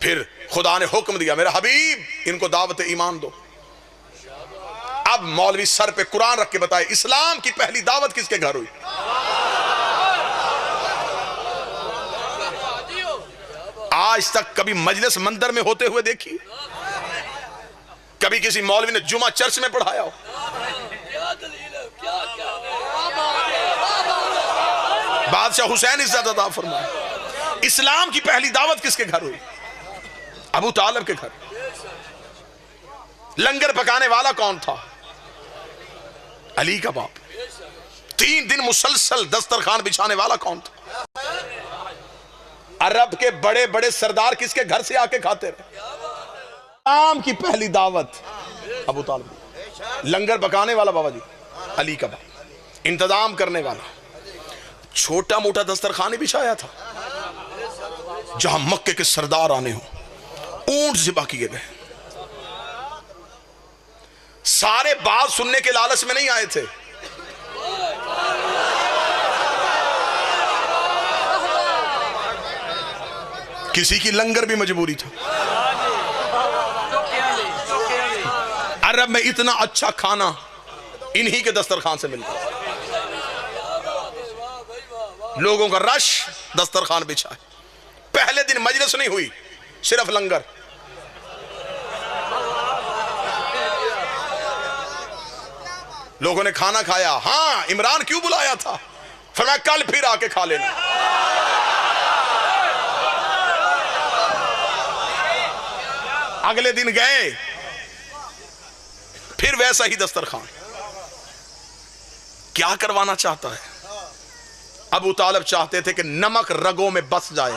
پھر خدا نے حکم دیا میرا حبیب ان کو دعوت ایمان دو. اب مولوی سر پہ قرآن رکھ کے بتائے اسلام کی پہلی دعوت کس کے گھر ہوئی؟ آج تک کبھی مجلس مندر میں ہوتے ہوئے دیکھی؟ کبھی کسی مولوی نے جمعہ چرچ میں پڑھایا ہو؟ بادشاہ حسین عزت عطا فرمائے. اسلام کی پہلی دعوت کس کے گھر ہوئی؟ ابو طالب کے گھر. لنگر پکانے والا کون تھا؟ علی کا باپ. 3 دن مسلسل دسترخوان بچھانے والا کون تھا؟ عرب کے بڑے بڑے سردار کس کے گھر سے آ کے کھاتے رہے؟ اسلام کی پہلی دعوت ابو طالب. لنگر پکانے والا بابا جی علی کا باپ. انتظام کرنے والا. چھوٹا موٹا دسترخوان بچھایا تھا. جہاں مکے کے سردار آنے ہوں اونٹ ذبح کیے گئے. سارے بات سننے کے لالچ میں نہیں آئے تھے. کسی کی لنگر بھی مجبوری تھا. عرب میں اتنا اچھا کھانا انہی کے دسترخوان سے ملتا. لوگوں کا رش دسترخوان بچھا ہے. پہلے دن مجلس نہیں ہوئی, صرف لنگر. لوگوں نے کھانا کھایا. ہاں عمران کیوں بلایا تھا؟ فرمایا کل پھر آ کے کھا لینا. اگلے دن گئے پھر ویسا ہی دسترخوان. کیا کروانا چاہتا ہے؟ ابو طالب چاہتے تھے کہ نمک رگوں میں بس جائے.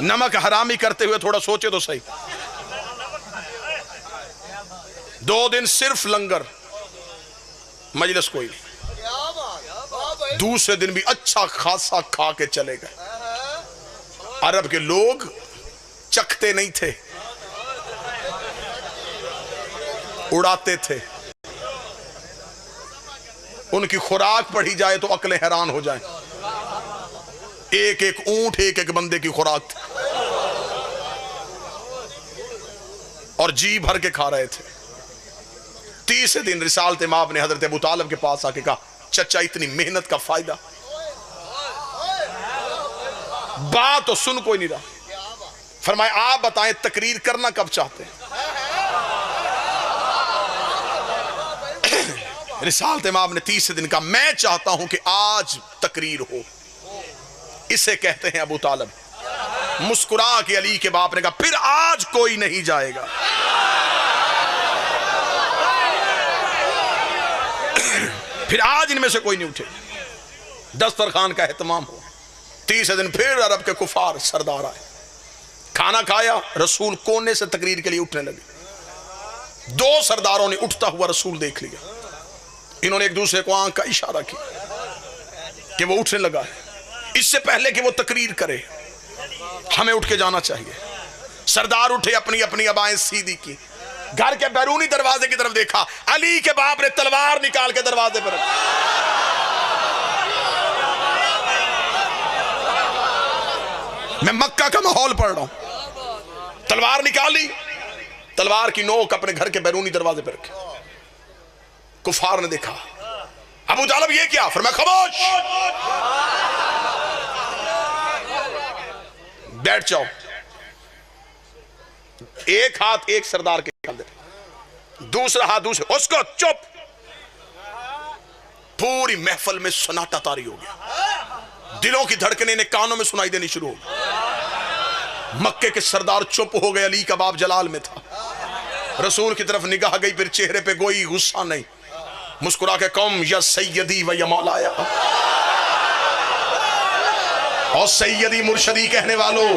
نمک حرامی کرتے ہوئے تھوڑا سوچے تو صحیح. 2 دن صرف لنگر, مجلس کوئی نہیں. دوسرے دن بھی اچھا خاصا کھا کے چلے گئے. عرب کے لوگ چکھتے نہیں تھے, اڑاتے تھے. ان کی خوراک پڑھی جائے تو عقلیں حیران ہو جائیں. ایک ایک اونٹ ایک ایک بندے کی خوراک تھی اور جی بھر کے کھا رہے تھے. تیسرے دن رسالت مآب نے حضرت ابو طالب کے پاس آ کے کہا چچا اتنی محنت کا فائدہ؟ بات تو سن کوئی نہیں رہا. فرمایا آپ بتائیں تقریر کرنا کب چاہتے ہیں؟ رسالت مآب نے تیسرے دن کہا میں چاہتا ہوں کہ آج تقریر ہو. اسے کہتے ہیں ابو طالب. مسکرا کے علی کے باپ نے کہا پھر آج کوئی نہیں جائے گا. پھر آج ان میں سے کوئی نہیں اٹھے. دسترخوان کا اہتمام ہو. تیسرے دن پھر عرب کے کفار سردار آئے. کھانا کھایا. رسول کونے سے تقریر کے لیے اٹھنے لگے. 2 سرداروں نے اٹھتا ہوا رسول دیکھ لیا. انہوں نے ایک دوسرے کو آنکھ کا اشارہ کیا کہ وہ اٹھنے لگا ہے. اس سے پہلے کہ وہ تقریر کرے ہمیں اٹھ کے جانا چاہیے. سردار اٹھے, اپنی اپنی ابائیں سیدھی کی. گھر کے بیرونی دروازے کی طرف دیکھا. علی کے باپ نے تلوار نکال کے دروازے پر رکھی. میں مکہ کا ماحول پڑھ رہا ہوں. تلوار نکالی. تلوار کی نوک اپنے گھر کے بیرونی دروازے پر رکھی. کفار نے دیکھا. ابو طالب یہ کیا؟ فرمایا خاموش, بیٹھ جاؤ. ایک ہاتھ ایک سردار کے نکال دے, دوسرا ہاتھ دوسرے. اس کو چپ. پوری محفل میں سناٹا طاری ہو گیا. دلوں کی دھڑکنیں نے کانوں میں سنائی دینی شروع ہو گئی. مکے کے سردار چپ ہو گئے. علی کا باپ جلال میں تھا. رسول کی طرف نگاہ گئی, پھر چہرے پہ کوئی غصہ نہیں. مسکرا کے قوم یا سیدی و یا مولایا. اور سیدی مرشدی کہنے والوں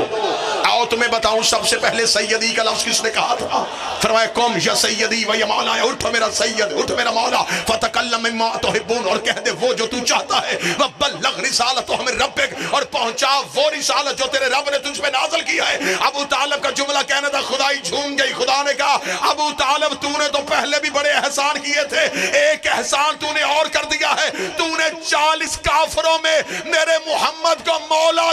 آؤ تمہیں بتاؤں سب سے پہلے سیدی کا لفظ کس نے کہا تھا؟ فرمایا قوم یا سیدی و یا مولا. اٹھو میرا سید, اٹھو میرا مولا. فتکلم مما تحبون, اور کہہ دے وہ جو تو چاہتا ہے. وبلغ رسالت ہمیں ربک, اور پہنچا وہ رسالت جو تیرے رب نے تجھ پہ نازل کی ہے. ابو طالب کا جملہ کہنا تھا خدائی جھوم گئی. خدا نے کہا ابو طالب تو نے تو پہلے بھی بڑے احسان کیے تھے, ایک احسان تو نے اور کر دیا ہے. تو نے 40 کافروں میں میرے محمد کو مولا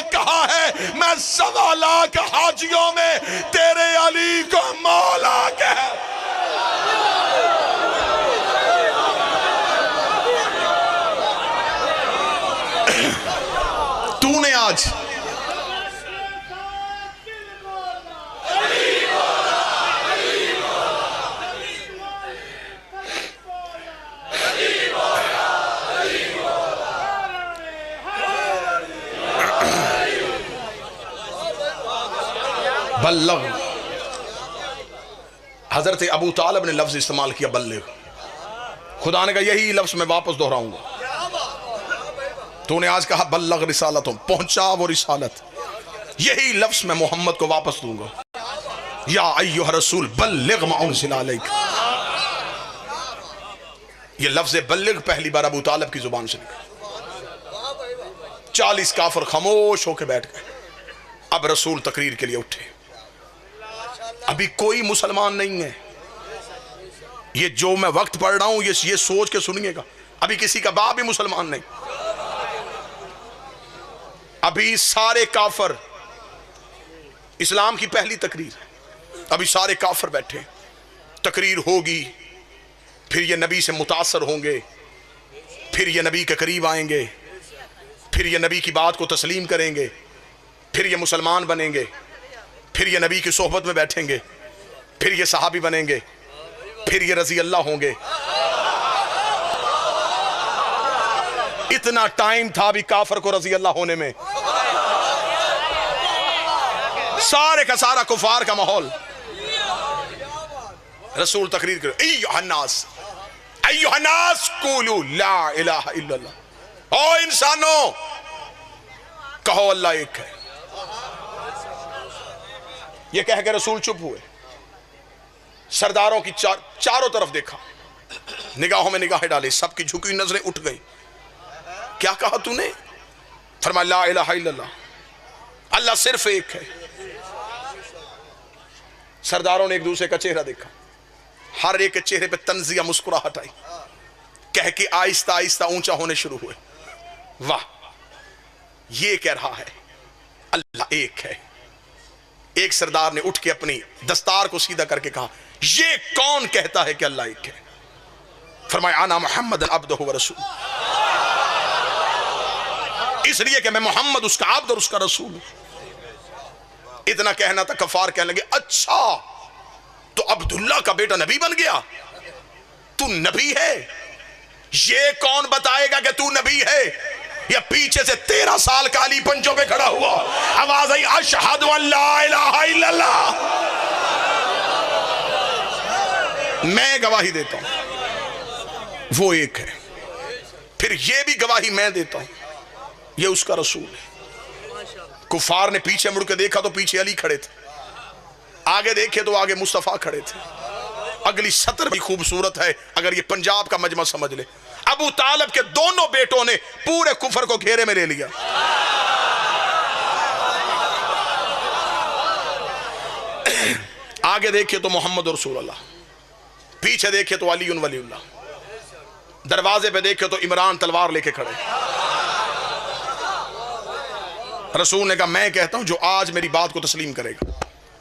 1.25 حاجیوں میں تیرے علی کو مولا کہہ. تو نے آج بلغ، حضرت ابو طالب نے لفظ استعمال کیا بلغ. خدا نے کہا یہی لفظ میں واپس دہراؤں گا. تو نے آج کہا بلغ رسالتوں، پہنچا وہ رسالت. یہی لفظ میں محمد کو واپس دوں گا. یا ایھا رسول بلغ ما انزل علیک. یہ لفظ بلغ پہلی بار ابو طالب کی زبان سے نکلا. 40 کافر خاموش ہو کے بیٹھ گئے. اب رسول تقریر کے لیے اٹھے. ابھی کوئی مسلمان نہیں ہے. یہ جو میں وقت پڑھ رہا ہوں یہ سوچ کے سنیے گا، ابھی کسی کا باپ بھی مسلمان نہیں. ابھی سارے کافر، اسلام کی پہلی تقریر ہے، ابھی سارے کافر بیٹھے. تقریر ہوگی، پھر یہ نبی سے متاثر ہوں گے، پھر یہ نبی کے قریب آئیں گے، پھر یہ نبی کی بات کو تسلیم کریں گے، پھر یہ مسلمان بنیں گے، پھر یہ نبی کی صحبت میں بیٹھیں گے، پھر یہ صحابی بنیں گے، پھر یہ رضی اللہ ہوں گے. اتنا ٹائم تھا بھی کافر کو رضی اللہ ہونے میں. سارے کا سارا کفار کا ماحول. رسول تقریر کرے ایھا الناس قولوا لا الہ الا اللہ. او انسانوں کہو اللہ ایک ہے. یہ کہہ کے رسول چپ ہوئے. سرداروں کی چاروں طرف دیکھا، نگاہوں میں نگاہیں ڈالی، سب کی جھکی نظریں اٹھ گئی. کیا کہا تو نے؟ فرمایا لا الہ الا اللہ، اللہ صرف ایک ہے. سرداروں نے ایک دوسرے کا چہرہ دیکھا، ہر ایک کے چہرے پہ تنزیہ مسکراہٹ آئی. کہہ کے آہستہ آہستہ اونچا ہونے شروع ہوئے. واہ، یہ کہہ رہا ہے اللہ ایک ہے. ایک سردار نے اٹھ کے اپنی دستار کو سیدھا کر کے کہا یہ کون کہتا ہے کہ اللہ ایک ہے؟ فرمایا انا محمد عبدہ و رسول. اس لیے کہ میں محمد اس کا عبد اور اس کا رسول ہوں. اتنا کہنا تھا، کفار کہنے لگے اچھا تو عبداللہ کا بیٹا نبی بن گیا، تو نبی ہے؟ یہ کون بتائے گا کہ تو نبی ہے؟ یا پیچھے سے 13 سال کا علی پنجوں پہ کھڑا ہوا، آواز آئی اشہد ان لا الہ الا اللہ. میں گواہی دیتا ہوں وہ ایک ہے، پھر یہ بھی گواہی میں دیتا ہوں یہ اس کا رسول ہے. کفار نے پیچھے مڑ کے دیکھا تو پیچھے علی کھڑے تھے، آگے دیکھے تو آگے مصطفیٰ کھڑے تھے. اگلی سطر بھی خوبصورت ہے اگر یہ پنجاب کا مجمع سمجھ لے. ابو طالب کے دونوں بیٹوں نے پورے کفر کو گھیرے میں لے لیا. آگے دیکھے تو محمد رسول اللہ، پیچھے دیکھے تو علی ولی اللہ، دروازے پہ دیکھے تو عمران تلوار لے کے کھڑے. رسول نے کہا میں کہتا ہوں جو آج میری بات کو تسلیم کرے گا،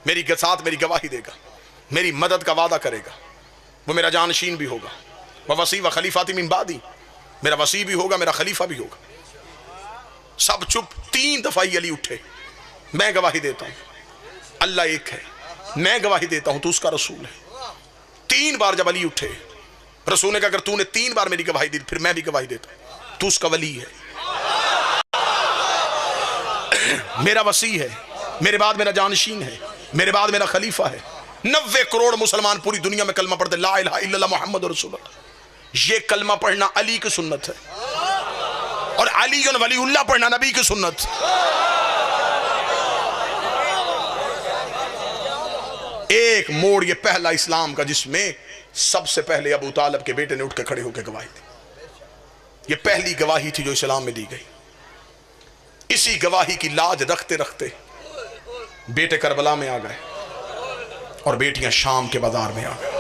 میری ساتھ میری گواہی دے گا، میری مدد کا وعدہ کرے گا، وہ میرا جانشین بھی ہوگا. وَوَصِي وَخَلِيفَاتِ مِن بَعْدِي، میرا وصی بھی ہوگا، میرا خلیفہ بھی ہوگا. سب چپ. 3 دفعہ علی اٹھے. میں گواہی دیتا ہوں اللہ ایک ہے، میں گواہی دیتا ہوں تو اس کا رسول ہے. 3 بار جب علی اٹھے، رسول نے کہا اگر تو نے 3 بار میری گواہی دی پھر میں بھی گواہی دیتا ہوں تو اس کا ولی ہے، میرا وصی ہے، میرے بعد میرا جانشین ہے، میرے بعد میرا خلیفہ ہے. 90 کروڑ مسلمان پوری دنیا میں کلمہ پڑھتے لا الہ الا اللہ محمد رسول اللہ. یہ کلمہ پڑھنا علی کی سنت ہے، اور علی ولی اللہ پڑھنا نبی کی سنت. ایک موڑ یہ پہلا اسلام کا جس میں سب سے پہلے ابو طالب کے بیٹے نے اٹھ کے کھڑے ہو کے گواہی دی. یہ پہلی گواہی تھی جو اسلام میں دی گئی. اسی گواہی کی لاج رکھتے رکھتے بیٹے کربلا میں آ گئے اور بیٹیاں شام کے بازار میں آ گئے.